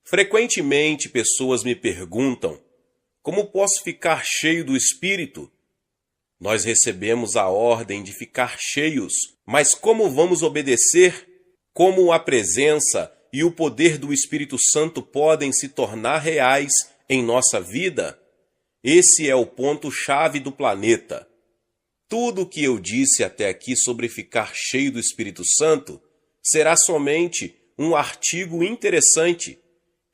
Frequentemente, pessoas me perguntam: como posso ficar cheio do Espírito? Nós recebemos a ordem de ficar cheios, mas como vamos obedecer? Como a presença e o poder do Espírito Santo podem se tornar reais em nossa vida? Esse é o ponto-chave do planeta. Tudo o que eu disse até aqui sobre ficar cheio do Espírito Santo será somente um artigo interessante,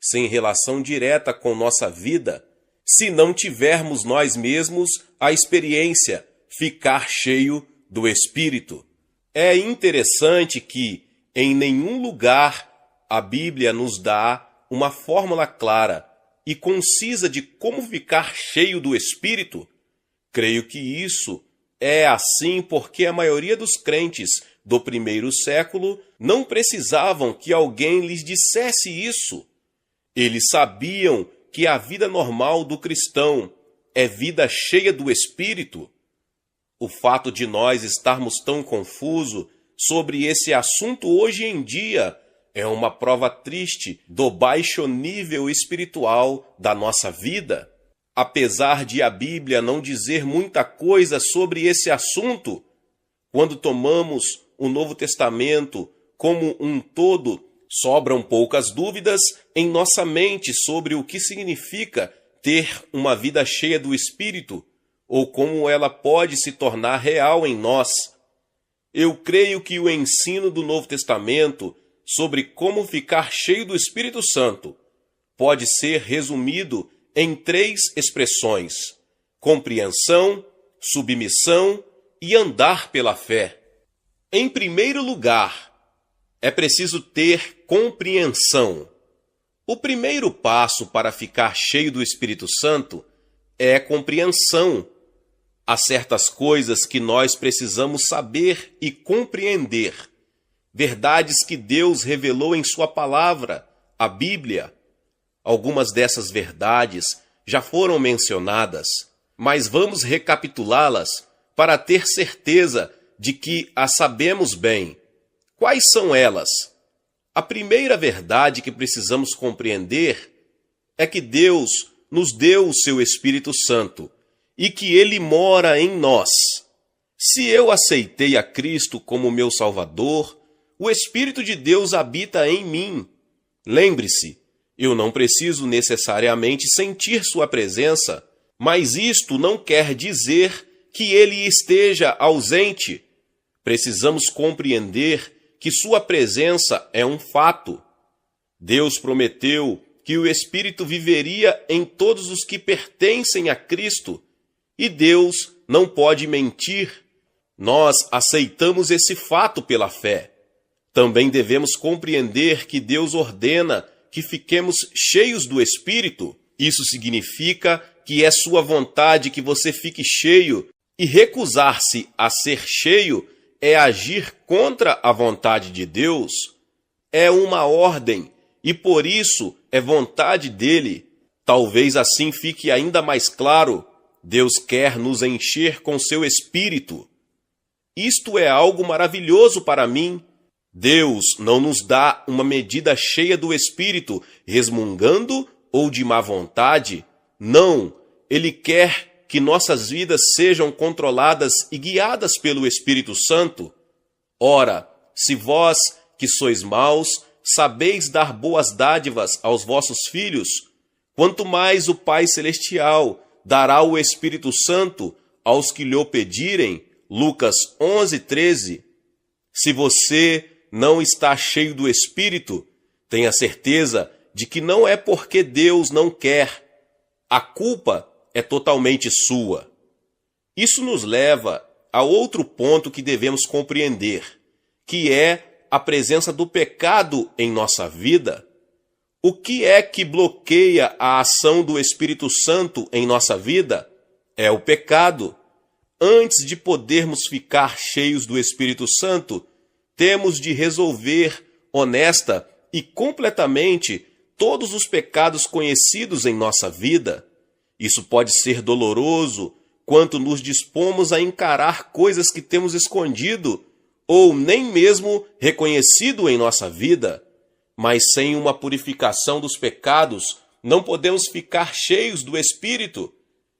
sem relação direta com nossa vida, se não tivermos nós mesmos a experiência, ficar cheio do Espírito. É interessante que, em nenhum lugar, a Bíblia nos dá uma fórmula clara e concisa de como ficar cheio do Espírito. Creio que isso é assim porque a maioria dos crentes do primeiro século não precisavam que alguém lhes dissesse isso. Eles sabiam que a vida normal do cristão é vida cheia do Espírito. O fato de nós estarmos tão confusos sobre esse assunto hoje em dia é uma prova triste do baixo nível espiritual da nossa vida. Apesar de a Bíblia não dizer muita coisa sobre esse assunto, quando tomamos o Novo Testamento como um todo, sobram poucas dúvidas em nossa mente sobre o que significa ter uma vida cheia do Espírito ou como ela pode se tornar real em nós. Eu creio que o ensino do Novo Testamento sobre como ficar cheio do Espírito Santo pode ser resumido em 3 expressões: compreensão, submissão e andar pela fé. Em primeiro lugar, é preciso ter compreensão. O primeiro passo para ficar cheio do Espírito Santo é compreensão. Há certas coisas que nós precisamos saber e compreender. Verdades que Deus revelou em sua palavra, a Bíblia. Algumas dessas verdades já foram mencionadas, mas vamos recapitulá-las para ter certeza de que as sabemos bem. Quais são elas? A primeira verdade que precisamos compreender é que Deus nos deu o seu Espírito Santo e que Ele mora em nós. Se eu aceitei a Cristo como meu Salvador, o Espírito de Deus habita em mim. Lembre-se, eu não preciso necessariamente sentir sua presença, mas isto não quer dizer que Ele esteja ausente. Precisamos compreender que sua presença é um fato. Deus prometeu que o Espírito viveria em todos os que pertencem a Cristo, e Deus não pode mentir. Nós aceitamos esse fato pela fé. Também devemos compreender que Deus ordena que fiquemos cheios do Espírito. Isso significa que é sua vontade que você fique cheio, e recusar-se a ser cheio é agir contra a vontade de Deus. É uma ordem, e por isso é vontade dele. Talvez assim fique ainda mais claro: Deus quer nos encher com seu Espírito. Isto é algo maravilhoso para mim. Deus não nos dá uma medida cheia do Espírito, resmungando ou de má vontade. Não, Ele quer que nossas vidas sejam controladas e guiadas pelo Espírito Santo. Ora, se vós, que sois maus, sabeis dar boas dádivas aos vossos filhos, quanto mais o Pai Celestial dará o Espírito Santo aos que lhe o pedirem. Lucas 11:13. Se você não está cheio do Espírito, tenha certeza de que não é porque Deus não quer. A culpa é totalmente sua. Isso nos leva a outro ponto que devemos compreender, que é a presença do pecado em nossa vida. O que é que bloqueia a ação do Espírito Santo em nossa vida? É o pecado. Antes de podermos ficar cheios do Espírito Santo, temos de resolver honesta e completamente todos os pecados conhecidos em nossa vida. Isso pode ser doloroso quanto nos dispomos a encarar coisas que temos escondido ou nem mesmo reconhecido em nossa vida. mas sem uma purificação dos pecados, não podemos ficar cheios do Espírito.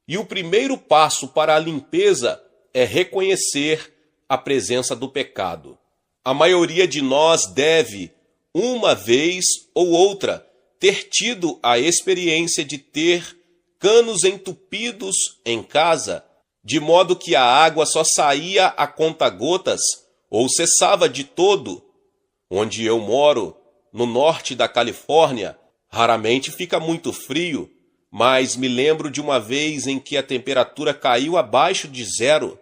E o primeiro passo para a limpeza é reconhecer a presença do pecado. A maioria de nós deve, uma vez ou outra, ter tido a experiência de ter canos entupidos em casa, de modo que a água só saía a conta-gotas ou cessava de todo. Onde eu moro, no norte da Califórnia, raramente fica muito frio, mas me lembro de uma vez em que a temperatura caiu abaixo de zero.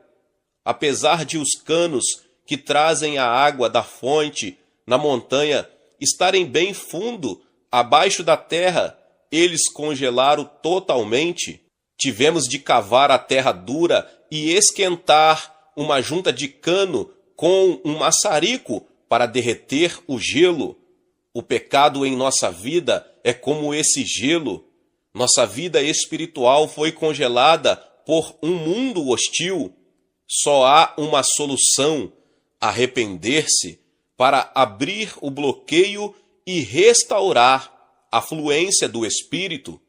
Apesar de os canos que trazem a água da fonte na montanha estarem bem fundo, abaixo da terra, eles congelaram totalmente. Tivemos de cavar a terra dura e esquentar uma junta de cano com um maçarico para derreter o gelo. O pecado em nossa vida é como esse gelo. Nossa vida espiritual foi congelada por um mundo hostil. Só há uma solução: arrepender-se, para abrir o bloqueio e restaurar a fluência do Espírito.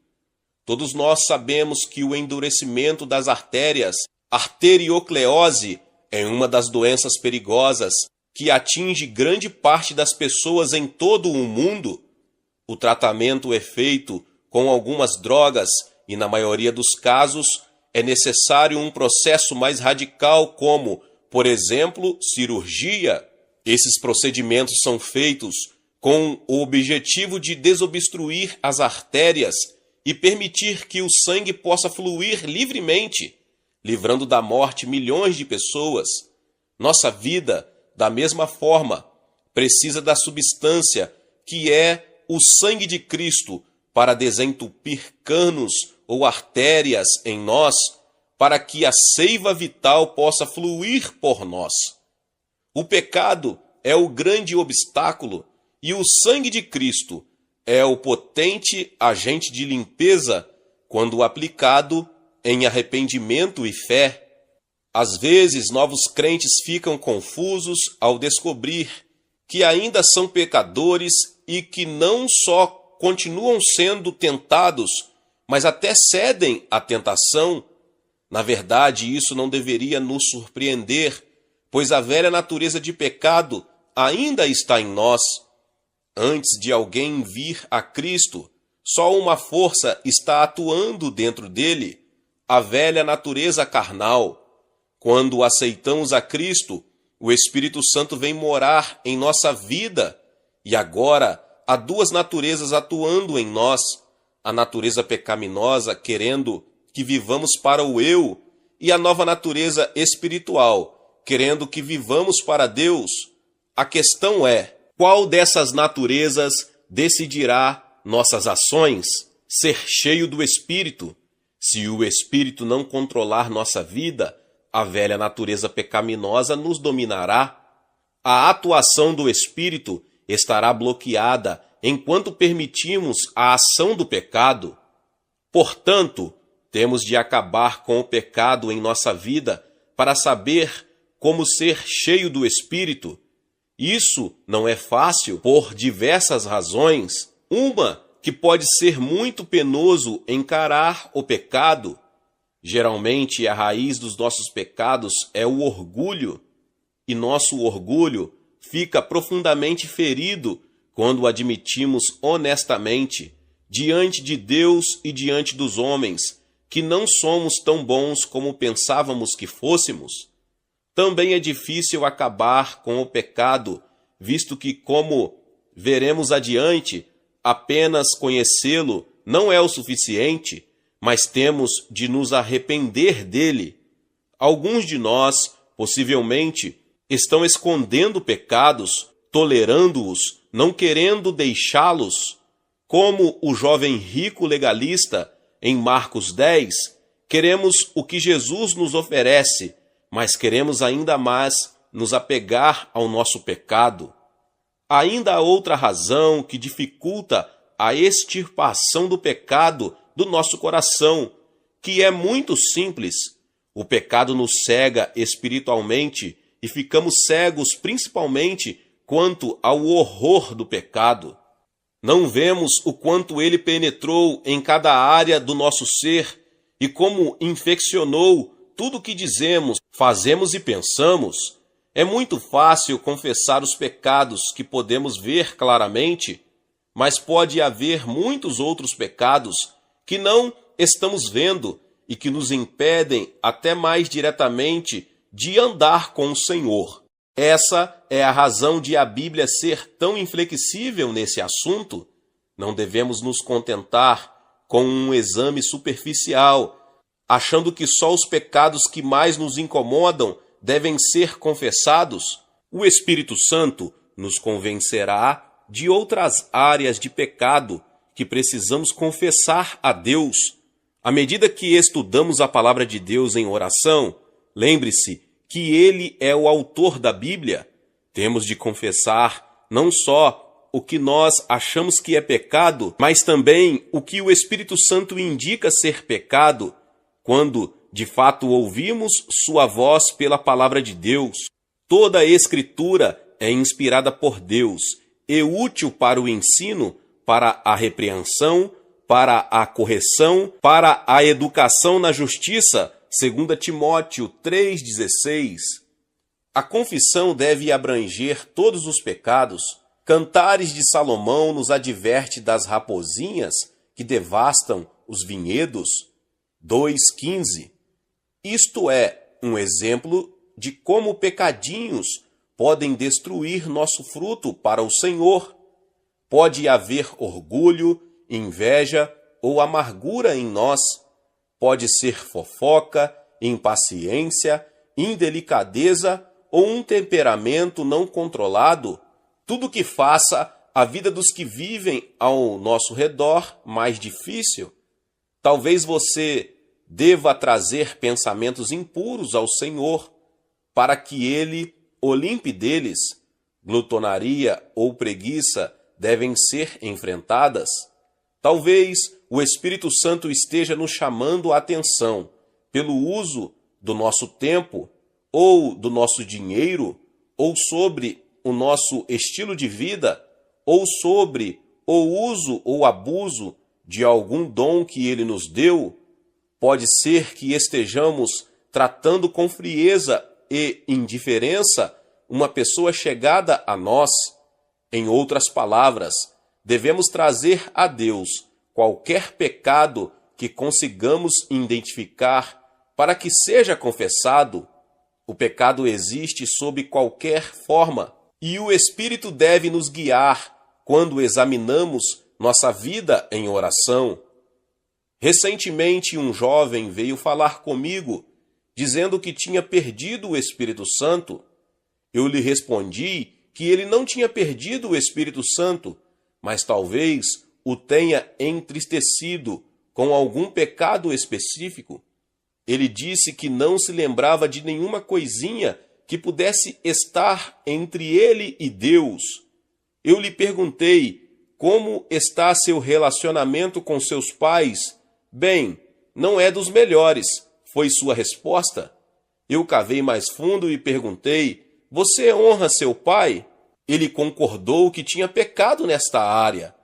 Todos nós sabemos que o endurecimento das artérias, arteriocleose, é uma das doenças perigosas que atinge grande parte das pessoas em todo o mundo. O tratamento é feito com algumas drogas e, na maioria dos casos, é necessário um processo mais radical como, por exemplo, cirurgia. Esses procedimentos são feitos com o objetivo de desobstruir as artérias e permitir que o sangue possa fluir livremente, livrando da morte milhões de pessoas. Nossa vida, da mesma forma, precisa da substância que é o sangue de Cristo para desentupir canos ou artérias em nós, para que a seiva vital possa fluir por nós. O pecado é o grande obstáculo e o sangue de Cristo é o potente agente de limpeza quando aplicado em arrependimento e fé. Às vezes, novos crentes ficam confusos ao descobrir que ainda são pecadores e que não só continuam sendo tentados, mas até cedem à tentação. Na verdade, isso não deveria nos surpreender, pois a velha natureza de pecado ainda está em nós. Antes de alguém vir a Cristo, só uma força está atuando dentro dele, a velha natureza carnal. Quando aceitamos a Cristo, o Espírito Santo vem morar em nossa vida, e agora há duas naturezas atuando em nós: a natureza pecaminosa, querendo que vivamos para o eu, e a nova natureza espiritual, querendo que vivamos para Deus. A questão é: qual dessas naturezas decidirá nossas ações? Ser cheio do Espírito. Se o Espírito não controlar nossa vida, a velha natureza pecaminosa nos dominará. A atuação do Espírito estará bloqueada enquanto permitimos a ação do pecado. Portanto, temos de acabar com o pecado em nossa vida para saber como ser cheio do Espírito. Isso não é fácil por diversas razões. Uma, que pode ser muito penoso encarar o pecado. Geralmente, a raiz dos nossos pecados é o orgulho, e nosso orgulho fica profundamente ferido quando admitimos honestamente, diante de Deus e diante dos homens, que não somos tão bons como pensávamos que fôssemos. Também é difícil acabar com o pecado, visto que, como veremos adiante, apenas conhecê-lo não é o suficiente, mas temos de nos arrepender dele. Alguns de nós, possivelmente, estão escondendo pecados, tolerando-os, não querendo deixá-los. Como o jovem rico legalista, em Marcos 10, queremos o que Jesus nos oferece, mas queremos ainda mais nos apegar ao nosso pecado. Ainda há outra razão que dificulta a extirpação do pecado do nosso coração, que é muito simples. O pecado nos cega espiritualmente e ficamos cegos principalmente quanto ao horror do pecado. Não vemos o quanto ele penetrou em cada área do nosso ser e como infeccionou tudo o que dizemos, fazemos e pensamos? É muito fácil confessar os pecados que podemos ver claramente, mas pode haver muitos outros pecados que não estamos vendo e que nos impedem até mais diretamente de andar com o Senhor. Essa é a razão de a Bíblia ser tão inflexível nesse assunto. Não devemos nos contentar com um exame superficial, achando que só os pecados que mais nos incomodam devem ser confessados. O Espírito Santo nos convencerá de outras áreas de pecado que precisamos confessar a Deus. À medida que estudamos a palavra de Deus em oração, lembre-se que Ele é o autor da Bíblia. Temos de confessar não só o que nós achamos que é pecado, mas também o que o Espírito Santo indica ser pecado, quando de fato ouvimos sua voz pela palavra de Deus. Toda a Escritura é inspirada por Deus e útil para o ensino, para a repreensão, para a correção, para a educação na justiça, 2 Timóteo 3,16. A confissão deve abranger todos os pecados. Cantares de Salomão nos adverte das raposinhas que devastam os vinhedos, 2,15. Isto é um exemplo de como pecadinhos podem destruir nosso fruto para o Senhor. Pode haver orgulho, inveja ou amargura em nós. Pode ser fofoca, impaciência, indelicadeza ou um temperamento não controlado. Tudo que faça a vida dos que vivem ao nosso redor mais difícil. Talvez você deva trazer pensamentos impuros ao Senhor, para que Ele o limpe deles. Glutonaria ou preguiça devem ser enfrentadas. Talvez o Espírito Santo esteja nos chamando a atenção pelo uso do nosso tempo, ou do nosso dinheiro, ou sobre o nosso estilo de vida, ou sobre o uso ou abuso de algum dom que Ele nos deu. Pode ser que estejamos tratando com frieza e indiferença uma pessoa chegada a nós. Em outras palavras, devemos trazer a Deus qualquer pecado que consigamos identificar para que seja confessado. O pecado existe sob qualquer forma e o Espírito deve nos guiar quando examinamos nossa vida em oração. Recentemente, um jovem veio falar comigo, dizendo que tinha perdido o Espírito Santo. Eu lhe respondi que ele não tinha perdido o Espírito Santo, mas talvez o tenha entristecido com algum pecado específico. Ele disse que não se lembrava de nenhuma coisinha que pudesse estar entre ele e Deus. Eu lhe perguntei como está seu relacionamento com seus pais. Bem, não é dos melhores, foi sua resposta. Eu cavei mais fundo e perguntei: você honra seu pai? Ele concordou que tinha pecado nesta área.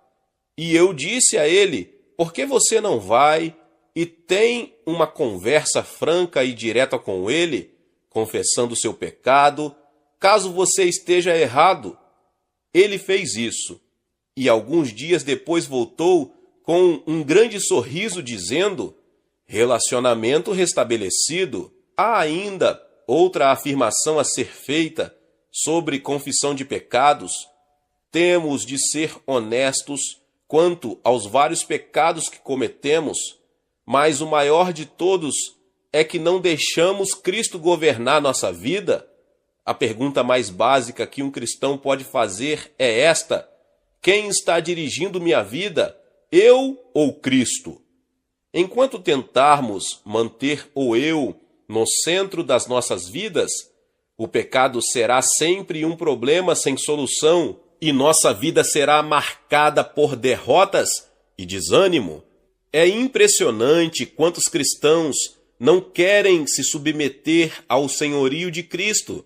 E eu disse a ele: por que você não vai e tem uma conversa franca e direta com ele, confessando seu pecado, caso você esteja errado? Ele fez isso, e alguns dias depois voltou com um grande sorriso dizendo: relacionamento restabelecido. Há ainda outra afirmação a ser feita sobre confissão de pecados. Temos de ser honestos quanto aos vários pecados que cometemos, mas o maior de todos é que não deixamos Cristo governar nossa vida. A pergunta mais básica que um cristão pode fazer é esta: quem está dirigindo minha vida, eu ou Cristo? Enquanto tentarmos manter o eu no centro das nossas vidas, o pecado será sempre um problema sem solução e nossa vida será marcada por derrotas e desânimo. É impressionante quantos cristãos não querem se submeter ao senhorio de Cristo.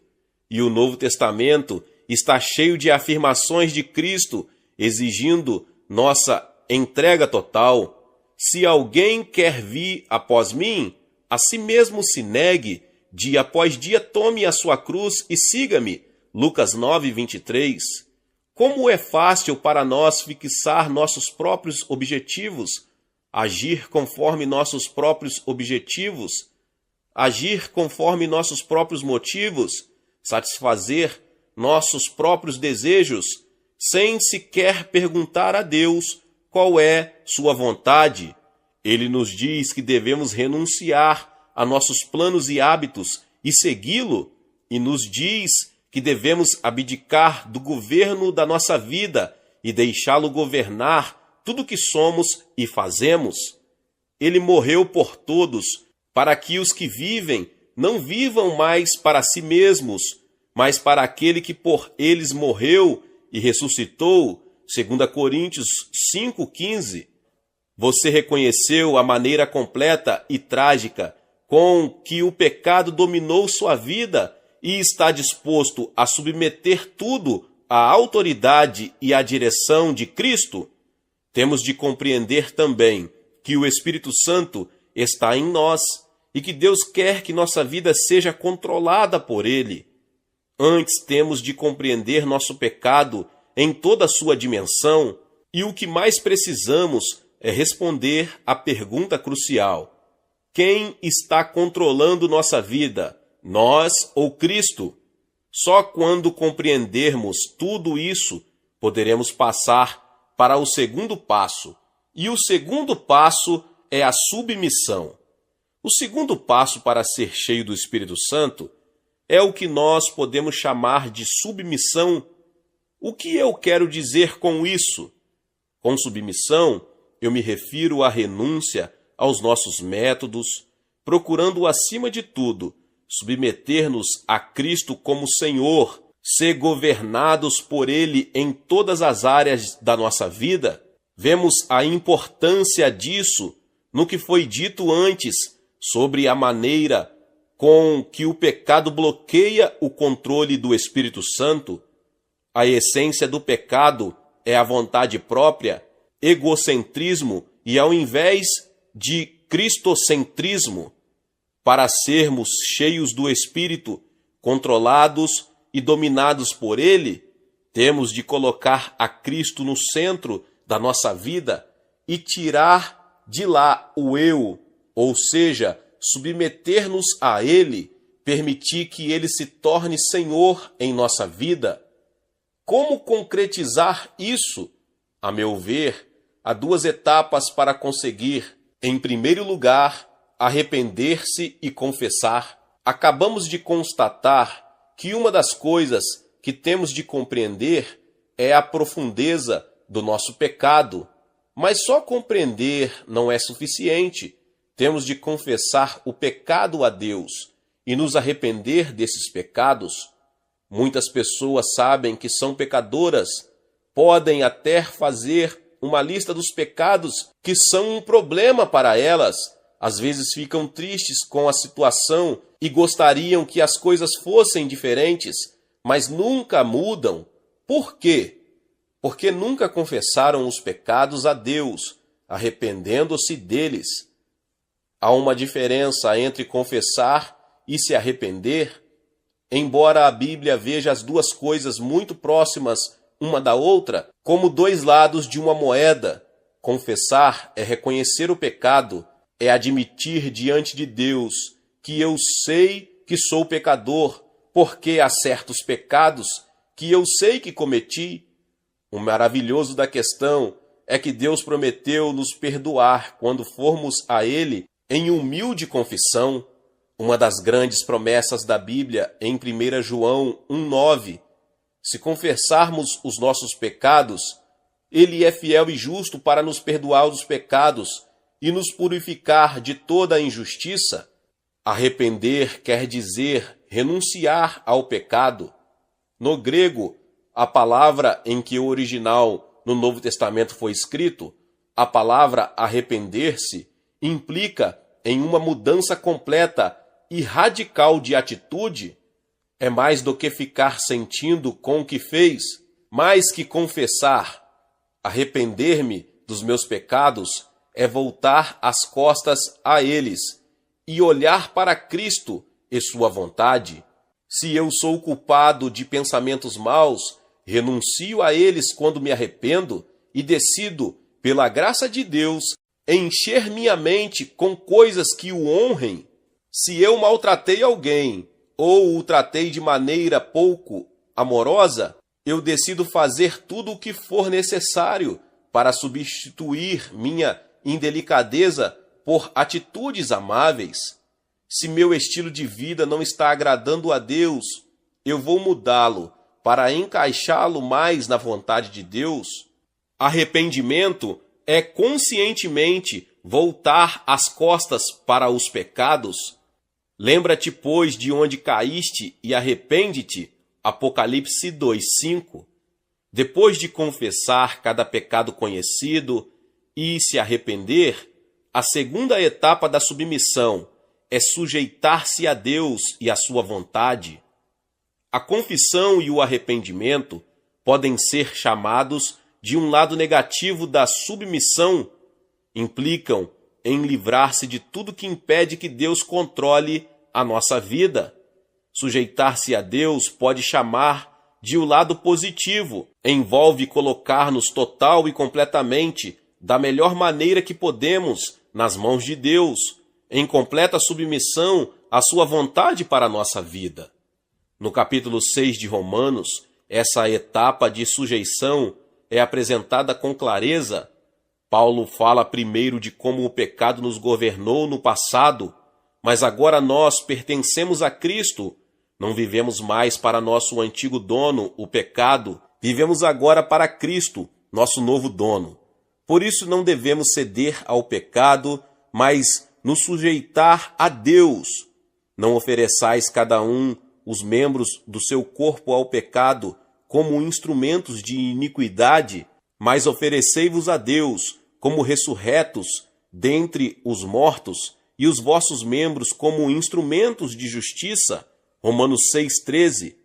E o Novo Testamento está cheio de afirmações de Cristo exigindo nossa entrega total. Se alguém quer vir após mim, a si mesmo se negue, dia após dia tome a sua cruz e siga-me. Lucas 9:23. Como é fácil para nós fixar nossos próprios objetivos, agir conforme nossos próprios objetivos, agir conforme nossos próprios motivos, satisfazer nossos próprios desejos, sem sequer perguntar a Deus qual é sua vontade. Ele nos diz que devemos renunciar a nossos planos e hábitos e segui-lo, e nos diz que devemos abdicar do governo da nossa vida e deixá-lo governar tudo o que somos e fazemos. Ele morreu por todos, para que os que vivem não vivam mais para si mesmos, mas para aquele que por eles morreu e ressuscitou, 2 Coríntios 5:15. Você reconheceu a maneira completa e trágica com que o pecado dominou sua vida e está disposto a submeter tudo à autoridade e à direção de Cristo? Temos de compreender também que o Espírito Santo está em nós e que Deus quer que nossa vida seja controlada por Ele. Antes temos de compreender nosso pecado em toda a sua dimensão, e o que mais precisamos é responder à pergunta crucial: quem está controlando nossa vida, nós ou Cristo? Só quando compreendermos tudo isso, poderemos passar para o segundo passo. E o segundo passo é a submissão. O segundo passo para ser cheio do Espírito Santo é o que nós podemos chamar de submissão. O que eu quero dizer com isso? Com submissão, eu me refiro à renúncia aos nossos métodos, procurando, acima de tudo, submeter-nos a Cristo como Senhor, ser governados por Ele em todas as áreas da nossa vida. Vemos a importância disso no que foi dito antes sobre a maneira com que o pecado bloqueia o controle do Espírito Santo. A essência do pecado é a vontade própria, egocentrismo e, ao invés de cristocentrismo, para sermos cheios do Espírito, controlados e dominados por Ele, temos de colocar a Cristo no centro da nossa vida e tirar de lá o eu, ou seja, submeter-nos a Ele, permitir que Ele se torne Senhor em nossa vida. Como concretizar isso? A meu ver, há duas etapas para conseguir. Em primeiro lugar, arrepender-se e confessar. Acabamos de constatar que uma das coisas que temos de compreender é a profundeza do nosso pecado. Mas só compreender não é suficiente. Temos de confessar o pecado a Deus e nos arrepender desses pecados. Muitas pessoas sabem que são pecadoras, podem até fazer uma lista dos pecados que são um problema para elas. Às vezes ficam tristes com a situação e gostariam que as coisas fossem diferentes, mas nunca mudam. Por quê? Porque nunca confessaram os pecados a Deus, arrependendo-se deles. Há uma diferença entre confessar e se arrepender. Embora a Bíblia veja as duas coisas muito próximas uma da outra, como dois lados de uma moeda, confessar é reconhecer o pecado, é admitir diante de Deus que eu sei que sou pecador, porque há certos pecados que eu sei que cometi. O maravilhoso da questão é que Deus prometeu nos perdoar quando formos a Ele em humilde confissão. Uma das grandes promessas da Bíblia em 1 João 1,9. Se confessarmos os nossos pecados, Ele é fiel e justo para nos perdoar os pecados e nos purificar de toda a injustiça. Arrepender quer dizer renunciar ao pecado. No grego, a palavra em que o original no Novo Testamento foi escrito, a palavra arrepender-se, implica em uma mudança completa e radical de atitude. É mais do que ficar sentindo com o que fez, mais que confessar. Arrepender-me dos meus pecados é voltar as costas a eles e olhar para Cristo e sua vontade. Se eu sou culpado de pensamentos maus, renuncio a eles quando me arrependo e decido, pela graça de Deus, encher minha mente com coisas que o honrem. Se eu maltratei alguém ou o tratei de maneira pouco amorosa, eu decido fazer tudo o que for necessário para substituir minha indelicadeza por atitudes amáveis. Se meu estilo de vida não está agradando a Deus, eu vou mudá-lo para encaixá-lo mais na vontade de Deus. Arrependimento é conscientemente voltar as costas para os pecados. Lembra-te, pois, de onde caíste e arrepende-te. Apocalipse 2:5. Depois de confessar cada pecado conhecido e se arrepender, a segunda etapa da submissão é sujeitar-se a Deus e à sua vontade. A confissão e o arrependimento podem ser chamados de um lado negativo da submissão. Implicam em livrar-se de tudo que impede que Deus controle a nossa vida. Sujeitar-se a Deus pode chamar de o lado positivo. Envolve colocar-nos total e completamente, da melhor maneira que podemos, nas mãos de Deus, em completa submissão à sua vontade para a nossa vida. No capítulo 6 de Romanos, essa etapa de sujeição é apresentada com clareza. Paulo fala primeiro de como o pecado nos governou no passado, mas agora nós pertencemos a Cristo. Não vivemos mais para nosso antigo dono, o pecado. Vivemos agora para Cristo, nosso novo dono. Por isso não devemos ceder ao pecado, mas nos sujeitar a Deus. Não ofereçais cada um os membros do seu corpo ao pecado como instrumentos de iniquidade, mas oferecei-vos a Deus como ressurretos dentre os mortos e os vossos membros como instrumentos de justiça. Romanos 6,13.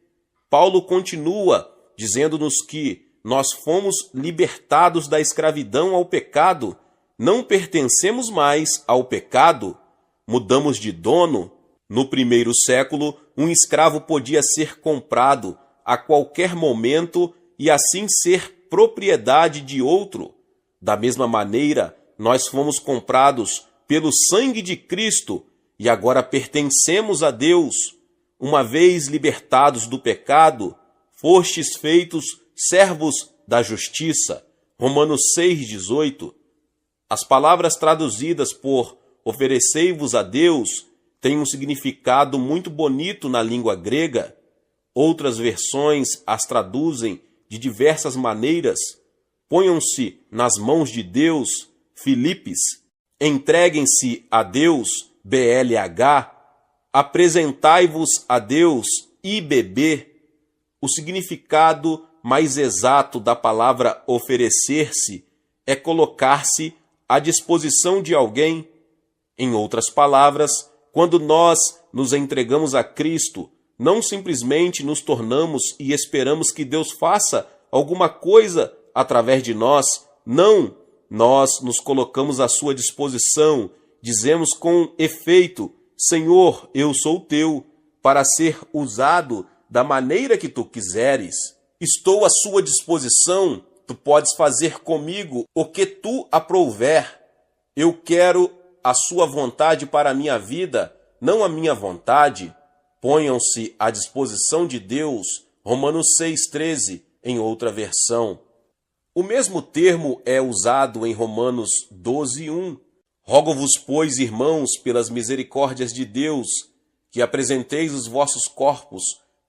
Paulo continua dizendo-nos que nós fomos libertados da escravidão ao pecado, não pertencemos mais ao pecado, mudamos de dono. No primeiro século, um escravo podia ser comprado a qualquer momento e assim ser propriedade de outro. Da mesma maneira, nós fomos comprados pelo sangue de Cristo e agora pertencemos a Deus. Uma vez libertados do pecado, fostes feitos servos da justiça. Romanos 6,18. As palavras traduzidas por oferecei-vos a Deus têm um significado muito bonito na língua grega. Outras versões as traduzem de diversas maneiras. Ponham-se nas mãos de Deus, Filipes. Entreguem-se a Deus, BLH. Apresentai-vos a Deus, IBB. O significado mais exato da palavra oferecer-se é colocar-se à disposição de alguém. Em outras palavras, quando nós nos entregamos a Cristo, não simplesmente nos tornamos e esperamos que Deus faça alguma coisa através de nós. Não, nós nos colocamos à sua disposição, dizemos com efeito: Senhor, eu sou teu, para ser usado da maneira que tu quiseres. Estou à sua disposição, tu podes fazer comigo o que tu aprouver. Eu quero a sua vontade para a minha vida, não a minha vontade. Ponham-se à disposição de Deus. Romanos 6,13, em outra versão. O mesmo termo é usado em Romanos 12:1. Rogo-vos, pois, irmãos, pelas misericórdias de Deus, que apresenteis os vossos corpos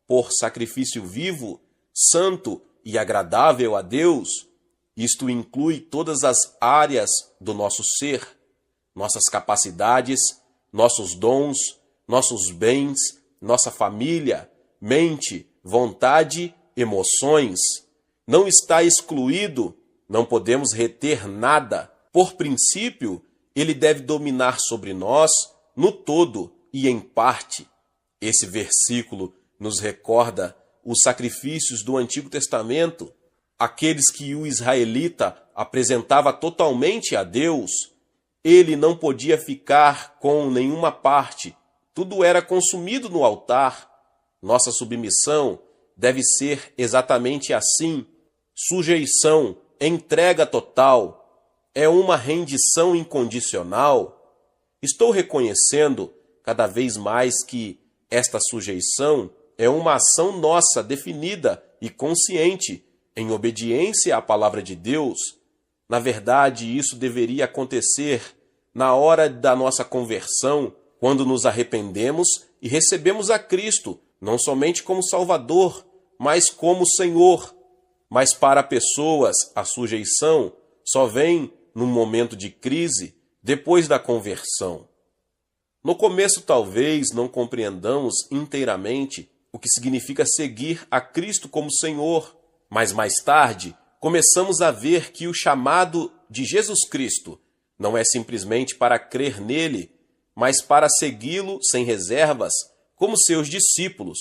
por sacrifício vivo, santo e agradável a Deus. Isto inclui todas as áreas do nosso ser, nossas capacidades, nossos dons, nossos bens, nossa família, mente, vontade, emoções. Não está excluído, não podemos reter nada. Por princípio, ele deve dominar sobre nós no todo e em parte. Esse versículo nos recorda os sacrifícios do Antigo Testamento. aqueles que o israelita apresentava totalmente a Deus, ele não podia ficar com nenhuma parte, tudo era consumido no altar. Nossa submissão deve ser exatamente assim: sujeição, entrega total, é uma rendição incondicional. Estou reconhecendo cada vez mais que esta sujeição é uma ação nossa definida e consciente em obediência à palavra de Deus. Na verdade, isso deveria acontecer na hora da nossa conversão, quando nos arrependemos e recebemos a Cristo, não somente como Salvador, mas como Senhor. Mas para pessoas, a sujeição só vem num momento de crise, depois da conversão. No começo, talvez não compreendamos inteiramente o que significa seguir a Cristo como Senhor, mas mais tarde começamos a ver que o chamado de Jesus Cristo não é simplesmente para crer nele, mas para segui-lo sem reservas, como seus discípulos.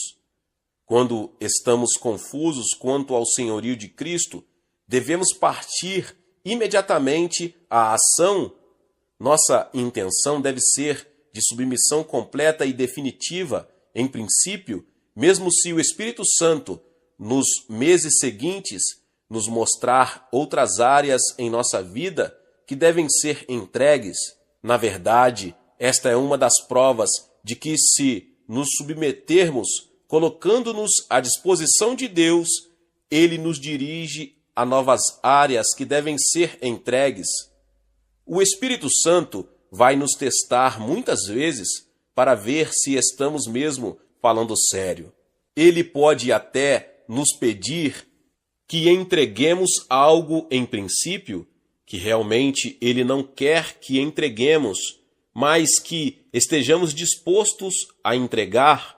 Quando estamos confusos quanto ao senhorio de Cristo, devemos partir imediatamente à ação. Nossa intenção deve ser de submissão completa e definitiva, em princípio, mesmo se o Espírito Santo, nos meses seguintes, nos mostrar outras áreas em nossa vida que devem ser entregues. Na verdade, esta é uma das provas de que, se nos submetermos, colocando-nos à disposição de Deus, Ele nos dirige a novas áreas que devem ser entregues. O Espírito Santo vai nos testar muitas vezes para ver se estamos mesmo falando sério. Ele pode até nos pedir que entreguemos algo em princípio que realmente Ele não quer que entreguemos, mas que estejamos dispostos a entregar.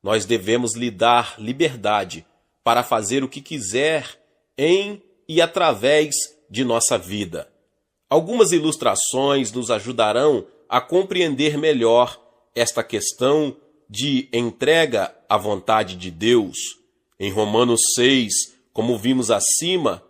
Nós devemos lhe dar liberdade para fazer o que quiser em e através de nossa vida. Algumas ilustrações nos ajudarão a compreender melhor esta questão de entrega à vontade de Deus. Em Romanos 6, como vimos acima,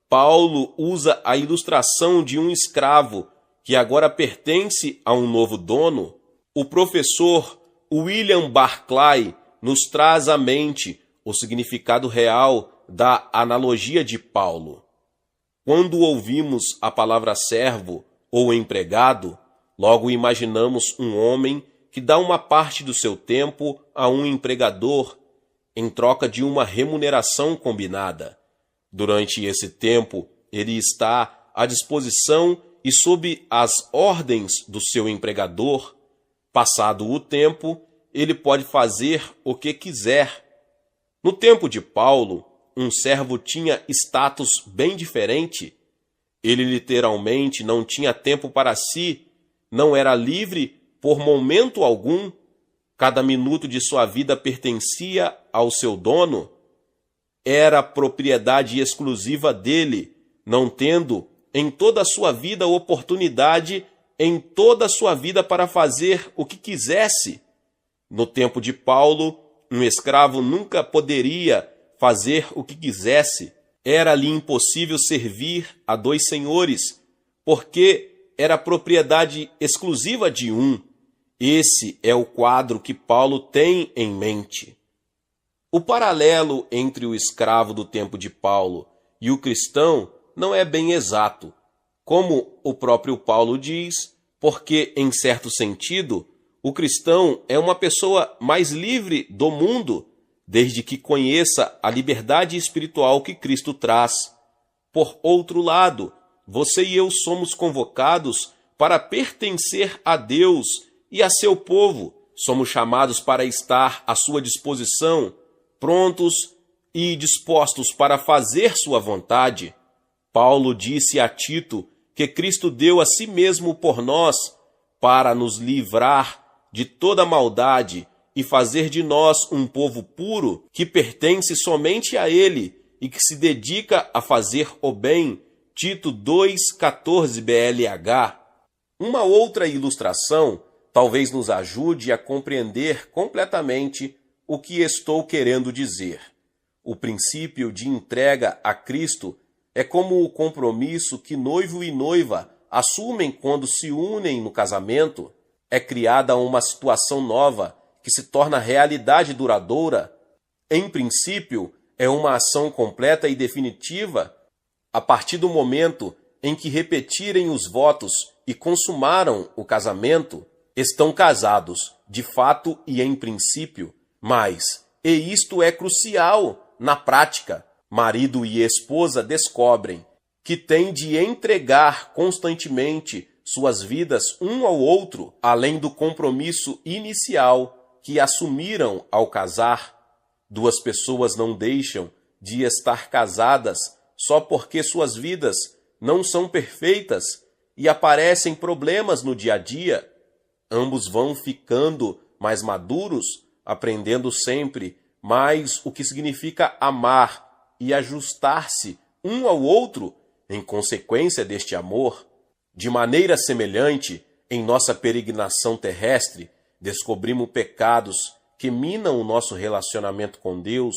Paulo usa a ilustração de um escravo que agora pertence a um novo dono. O professor William Barclay nos traz à mente o significado real da analogia de Paulo. Quando ouvimos a palavra servo ou empregado, logo imaginamos um homem que dá uma parte do seu tempo a um empregador em troca de uma remuneração combinada. Durante esse tempo, ele está à disposição e sob as ordens do seu empregador. Passado o tempo, ele pode fazer o que quiser. No tempo de Paulo, um servo tinha status bem diferente. Ele literalmente não tinha tempo para si, não era livre por momento algum. Cada minuto de sua vida pertencia ao seu dono. Era propriedade exclusiva dele, não tendo em toda a sua vida oportunidade, em toda a sua vida para fazer o que quisesse. No tempo de Paulo, um escravo nunca poderia fazer o que quisesse. Era-lhe impossível servir a dois senhores, porque era propriedade exclusiva de um. Esse é o quadro que Paulo tem em mente. O paralelo entre o escravo do tempo de Paulo e o cristão não é bem exato, como o próprio Paulo diz, porque, em certo sentido, o cristão é uma pessoa mais livre do mundo, desde que conheça a liberdade espiritual que Cristo traz. Por outro lado, você e eu somos convocados para pertencer a Deus e a seu povo. Somos chamados para estar à sua disposição, prontos e dispostos para fazer sua vontade. Paulo disse a Tito que Cristo deu a si mesmo por nós para nos livrar de toda maldade e fazer de nós um povo puro que pertence somente a Ele e que se dedica a fazer o bem. Tito 2,14 BLH. Uma outra ilustração talvez nos ajude a compreender completamente o que estou querendo dizer. O princípio de entrega a Cristo é como o compromisso que noivo e noiva assumem quando se unem no casamento. É criada uma situação nova que se torna realidade duradoura. Em princípio, é uma ação completa e definitiva a partir do momento em que repetirem os votos e consumaram o casamento, estão casados, de fato e em princípio. Mas, e isto é crucial na prática, marido e esposa descobrem que têm de entregar constantemente suas vidas um ao outro, além do compromisso inicial que assumiram ao casar. Duas pessoas não deixam de estar casadas só porque suas vidas não são perfeitas e aparecem problemas no dia a dia. Ambos vão ficando mais maduros, aprendendo sempre mais o que significa amar e ajustar-se um ao outro em consequência deste amor. De maneira semelhante, em nossa peregrinação terrestre, descobrimos pecados que minam o nosso relacionamento com Deus,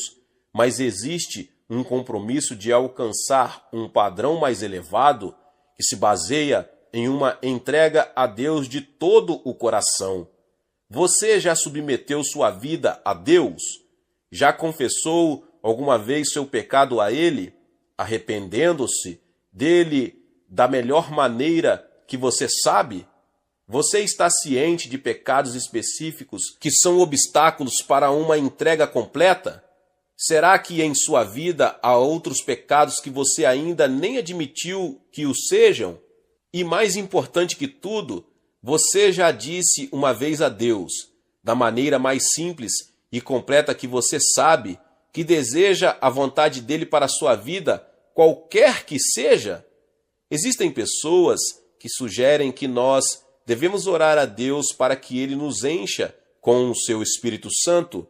mas existe um compromisso de alcançar um padrão mais elevado que se baseia em uma entrega a Deus de todo o coração. Você já submeteu sua vida a Deus? Já confessou alguma vez seu pecado a Ele, arrependendo-se dele da melhor maneira que você sabe? Você está ciente de pecados específicos que são obstáculos para uma entrega completa? Será que em sua vida há outros pecados que você ainda nem admitiu que o sejam? E mais importante que tudo, você já disse uma vez a Deus, da maneira mais simples e completa que você sabe, que deseja a vontade dele para a sua vida, qualquer que seja? Existem pessoas que sugerem que nós devemos orar a Deus para que Ele nos encha com o seu Espírito Santo.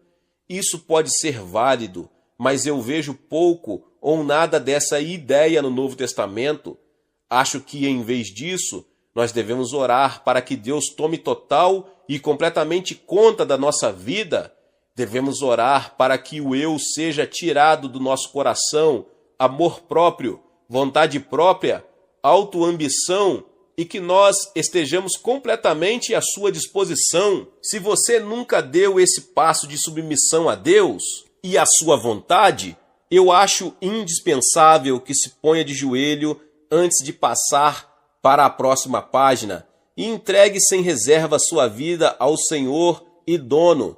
Isso pode ser válido, mas eu vejo pouco ou nada dessa ideia no Novo Testamento. Acho que, em vez disso, nós devemos orar para que Deus tome total e completamente conta da nossa vida. Devemos orar para que o eu seja tirado do nosso coração, amor próprio, vontade própria, autoambição, e que nós estejamos completamente à sua disposição. Se você nunca deu esse passo de submissão a Deus e à sua vontade, eu acho indispensável que se ponha de joelho antes de passar para a próxima página e entregue sem reserva sua vida ao Senhor e dono.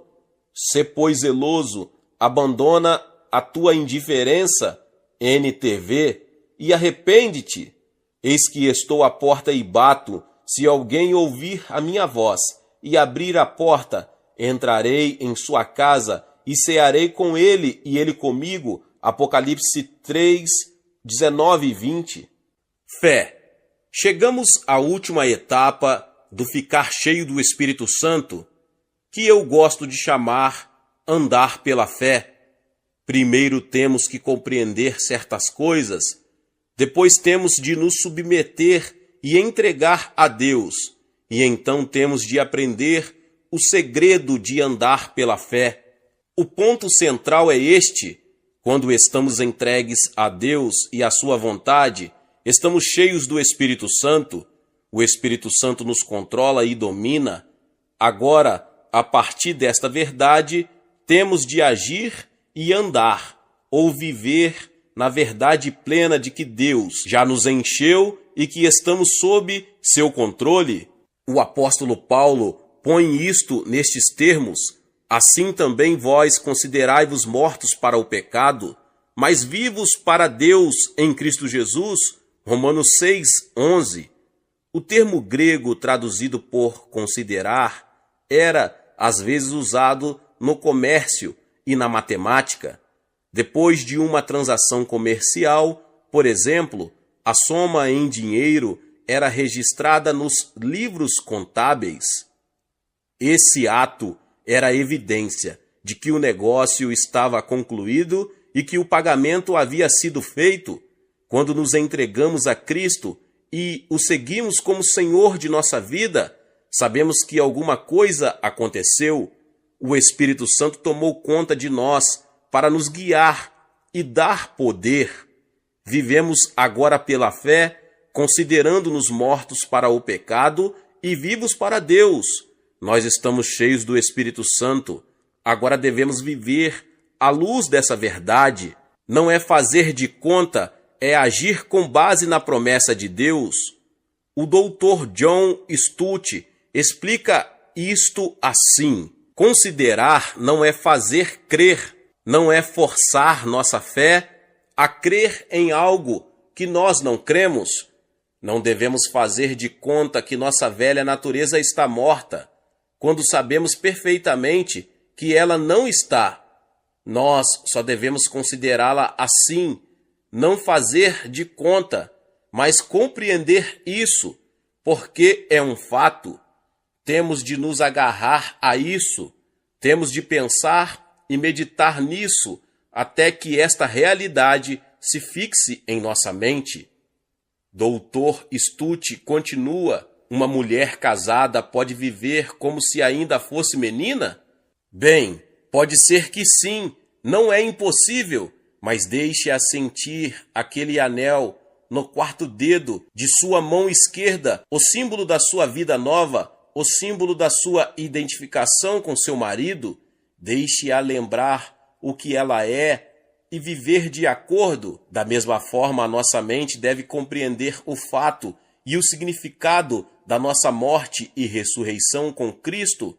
Sê, pois, zeloso, abandona a tua indiferença, NTV, e arrepende-te. Eis que estou à porta e bato. Se alguém ouvir a minha voz e abrir a porta, entrarei em sua casa e cearei com ele e ele comigo. Apocalipse 3, 19 e 20. Fé. Chegamos à última etapa do ficar cheio do Espírito Santo, que eu gosto de chamar andar pela fé. Primeiro temos que compreender certas coisas. Depois temos de nos submeter e entregar a Deus. E então temos de aprender o segredo de andar pela fé. O ponto central é este: quando estamos entregues a Deus e à sua vontade, estamos cheios do Espírito Santo. O Espírito Santo nos controla e domina. Agora, a partir desta verdade, temos de agir e andar, ou viver na verdade plena de que Deus já nos encheu e que estamos sob seu controle. O apóstolo Paulo põe isto nestes termos: assim também vós considerai-vos mortos para o pecado, mas vivos para Deus em Cristo Jesus. Romanos 6, 11. O termo grego traduzido por considerar era, às vezes, usado no comércio e na matemática. Depois de uma transação comercial, por exemplo, a soma em dinheiro era registrada nos livros contábeis. Esse ato era evidência de que o negócio estava concluído e que o pagamento havia sido feito. Quando nos entregamos a Cristo e o seguimos como Senhor de nossa vida, sabemos que alguma coisa aconteceu. O Espírito Santo tomou conta de nós para nos guiar e dar poder. Vivemos agora pela fé, considerando-nos mortos para o pecado e vivos para Deus. Nós estamos cheios do Espírito Santo. Agora devemos viver à luz dessa verdade. Não é fazer de conta, é agir com base na promessa de Deus. O Dr. John Stott explica isto assim: considerar não é fazer crer, não é forçar nossa fé a crer em algo que nós não cremos. Não devemos fazer de conta que nossa velha natureza está morta, quando sabemos perfeitamente que ela não está. Nós só devemos considerá-la assim, não fazer de conta, mas compreender isso, porque é um fato. Temos de nos agarrar a isso, temos de pensar e meditar nisso, até que esta realidade se fixe em nossa mente. Dr. Stott continua: uma mulher casada pode viver como se ainda fosse menina? Bem, pode ser que sim, não é impossível, mas deixe-a sentir aquele anel no quarto dedo de sua mão esquerda, o símbolo da sua vida nova, o símbolo da sua identificação com seu marido. Deixe-a lembrar o que ela é e viver de acordo. Da mesma forma, a nossa mente deve compreender o fato e o significado da nossa morte e ressurreição com Cristo,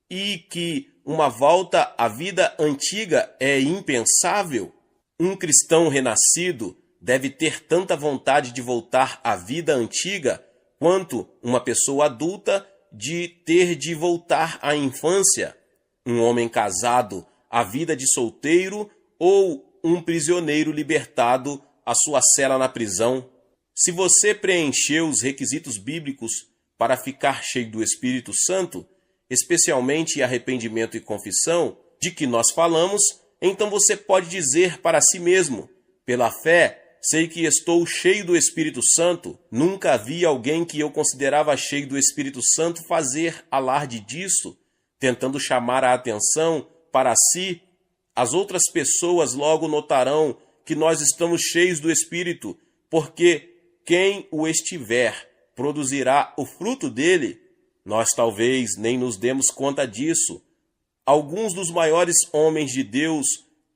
e que uma volta à vida antiga é impensável. Um cristão renascido deve ter tanta vontade de voltar à vida antiga quanto uma pessoa adulta de ter de voltar à infância. Um homem casado à vida de solteiro ou um prisioneiro libertado à sua cela na prisão. Se você preencheu os requisitos bíblicos para ficar cheio do Espírito Santo, especialmente arrependimento e confissão, de que nós falamos, então você pode dizer para si mesmo: pela fé, sei que estou cheio do Espírito Santo. Nunca vi alguém que eu considerava cheio do Espírito Santo fazer alarde disso, tentando chamar a atenção para si. As outras pessoas logo notarão que nós estamos cheios do Espírito, porque quem o estiver produzirá o fruto dele. Nós talvez nem nos demos conta disso. Alguns dos maiores homens de Deus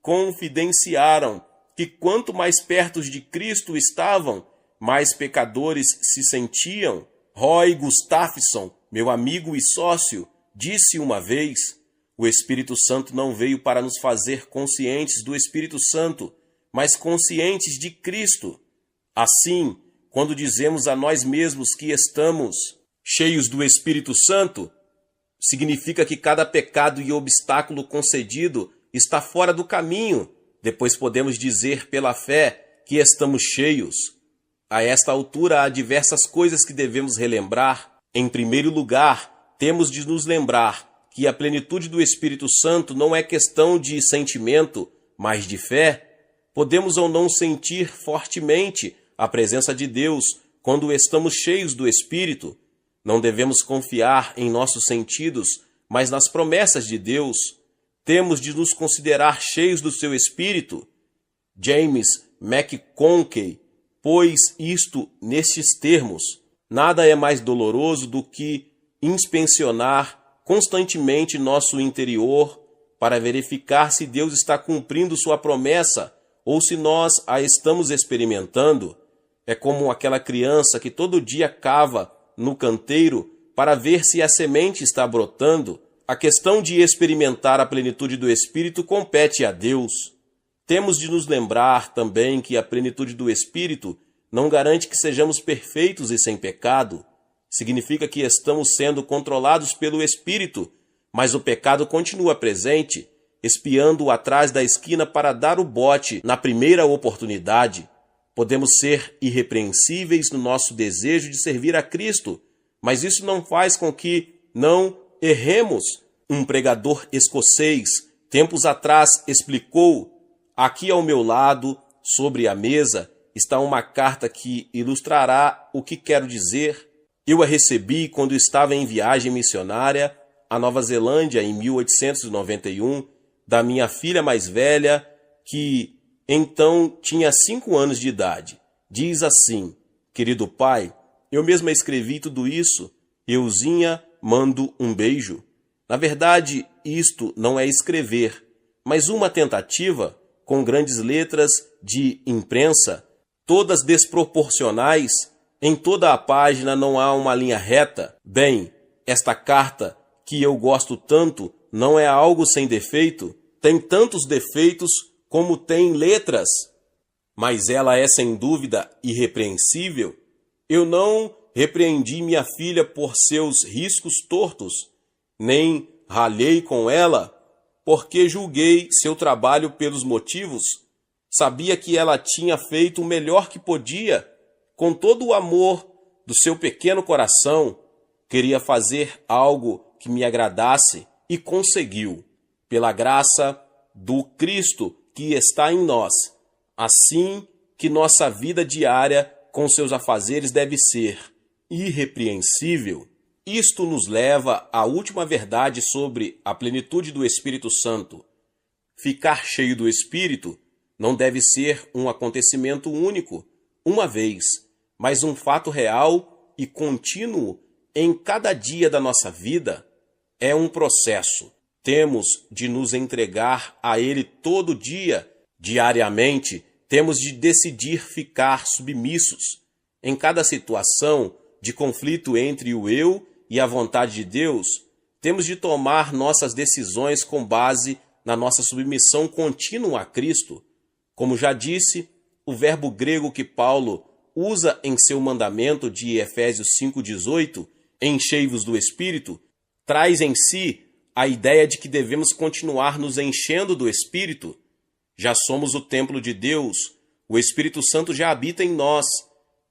confidenciaram que quanto mais perto de Cristo estavam, mais pecadores se sentiam. Roy Gustafson, meu amigo e sócio, disse uma vez: o Espírito Santo não veio para nos fazer conscientes do Espírito Santo, mas conscientes de Cristo. Assim, quando dizemos a nós mesmos que estamos cheios do Espírito Santo, significa que cada pecado e obstáculo concedido está fora do caminho. Depois podemos dizer pela fé que estamos cheios. A esta altura há diversas coisas que devemos relembrar. Em primeiro lugar, temos de nos lembrar que a plenitude do Espírito Santo não é questão de sentimento, mas de fé. Podemos ou não sentir fortemente a presença de Deus quando estamos cheios do Espírito. Não devemos confiar em nossos sentidos, mas nas promessas de Deus. Temos de nos considerar cheios do seu Espírito. James McConkey pôs isto nestes termos: nada é mais doloroso do que inspecionar constantemente nosso interior para verificar se Deus está cumprindo sua promessa ou se nós a estamos experimentando. É como aquela criança que todo dia cava no canteiro para ver se a semente está brotando. A questão de experimentar a plenitude do Espírito compete a Deus. Temos de nos lembrar também que a plenitude do Espírito não garante que sejamos perfeitos e sem pecado. Significa que estamos sendo controlados pelo Espírito, mas o pecado continua presente, espiando atrás da esquina para dar o bote na primeira oportunidade. Podemos ser irrepreensíveis no nosso desejo de servir a Cristo, mas isso não faz com que não erremos. Um pregador escocês, tempos atrás, explicou: aqui ao meu lado, sobre a mesa, está uma carta que ilustrará o que quero dizer. Eu a recebi quando estava em viagem missionária à Nova Zelândia em 1891, da minha filha mais velha, que então tinha 5 anos de idade. Diz assim: querido pai, eu mesma escrevi tudo isso. Euzinha, mando um beijo. Na verdade, isto não é escrever, mas uma tentativa, com grandes letras de imprensa, todas desproporcionais. Em toda a página não há uma linha reta. Bem, esta carta, que eu gosto tanto, não é algo sem defeito. Tem tantos defeitos como tem letras, mas ela é sem dúvida irrepreensível. Eu não repreendi minha filha por seus riscos tortos, nem ralhei com ela, porque julguei seu trabalho pelos motivos. Sabia que ela tinha feito o melhor que podia, com todo o amor do seu pequeno coração. Queria fazer algo que me agradasse e conseguiu, pela graça do Cristo que está em nós. Assim que nossa vida diária com seus afazeres deve ser irrepreensível. Isto nos leva à última verdade sobre a plenitude do Espírito Santo. Ficar cheio do Espírito não deve ser um acontecimento único, uma vez, mas um fato real e contínuo em cada dia da nossa vida. É um processo. Temos de nos entregar a Ele todo dia, diariamente. Temos de decidir ficar submissos. Em cada situação de conflito entre o eu e a vontade de Deus, temos de tomar nossas decisões com base na nossa submissão contínua a Cristo. Como já disse, o verbo grego que Paulo usa em seu mandamento de Efésios 5,18, enchei-vos do Espírito, traz em si a ideia de que devemos continuar nos enchendo do Espírito. Já somos o templo de Deus, o Espírito Santo já habita em nós,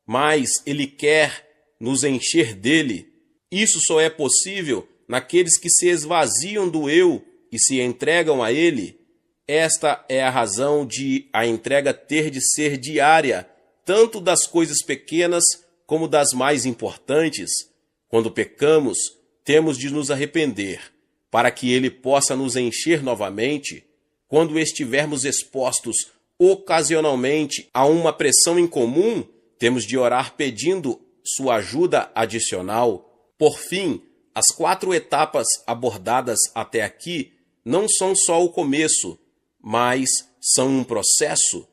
mas Ele quer nos encher dele. Isso só é possível naqueles que se esvaziam do eu e se entregam a Ele. Esta é a razão de a entrega ter de ser diária, tanto das coisas pequenas como das mais importantes. Quando pecamos, temos de nos arrepender, para que Ele possa nos encher novamente. Quando estivermos expostos ocasionalmente a uma pressão incomum, temos de orar pedindo sua ajuda adicional. Por fim, as 4 etapas abordadas até aqui não são só o começo, mas são um processo.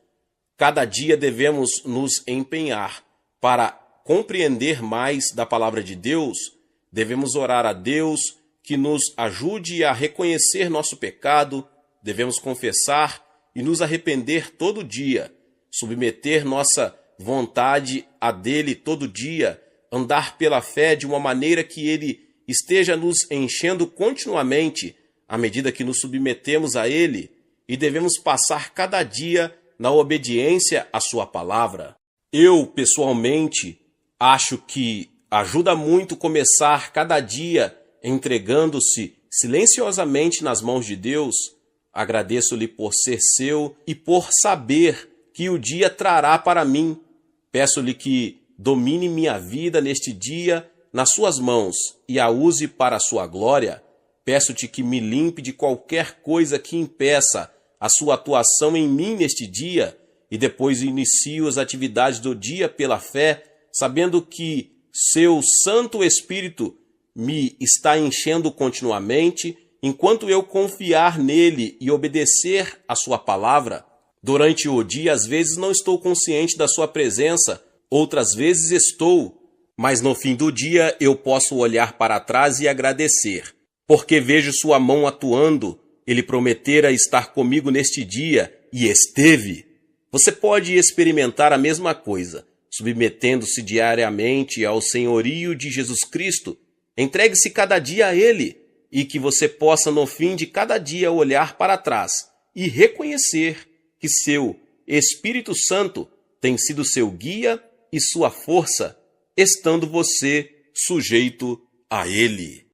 Cada dia devemos nos empenhar para compreender mais da palavra de Deus. Devemos orar a Deus que nos ajude a reconhecer nosso pecado. Devemos confessar e nos arrepender todo dia, submeter nossa vontade a dele todo dia, andar pela fé de uma maneira que ele esteja nos enchendo continuamente à medida que nos submetemos a ele, e devemos passar cada dia na obediência à sua palavra. Eu, pessoalmente, acho que ajuda muito começar cada dia entregando-se silenciosamente nas mãos de Deus. Agradeço-lhe por ser seu e por saber que o dia trará para mim. Peço-lhe que domine minha vida neste dia nas suas mãos e a use para a sua glória. Peço-te que me limpe de qualquer coisa que impeça a sua atuação em mim neste dia, e depois inicio as atividades do dia pela fé, sabendo que seu Santo Espírito me está enchendo continuamente, enquanto eu confiar nele e obedecer a sua palavra. Durante o dia, às vezes não estou consciente da sua presença, outras vezes estou, mas no fim do dia eu posso olhar para trás e agradecer, porque vejo sua mão atuando. Ele prometera estar comigo neste dia e esteve. Você pode experimentar a mesma coisa, submetendo-se diariamente ao senhorio de Jesus Cristo. Entregue-se cada dia a Ele, e que você possa no fim de cada dia olhar para trás e reconhecer que seu Espírito Santo tem sido seu guia e sua força, estando você sujeito a Ele.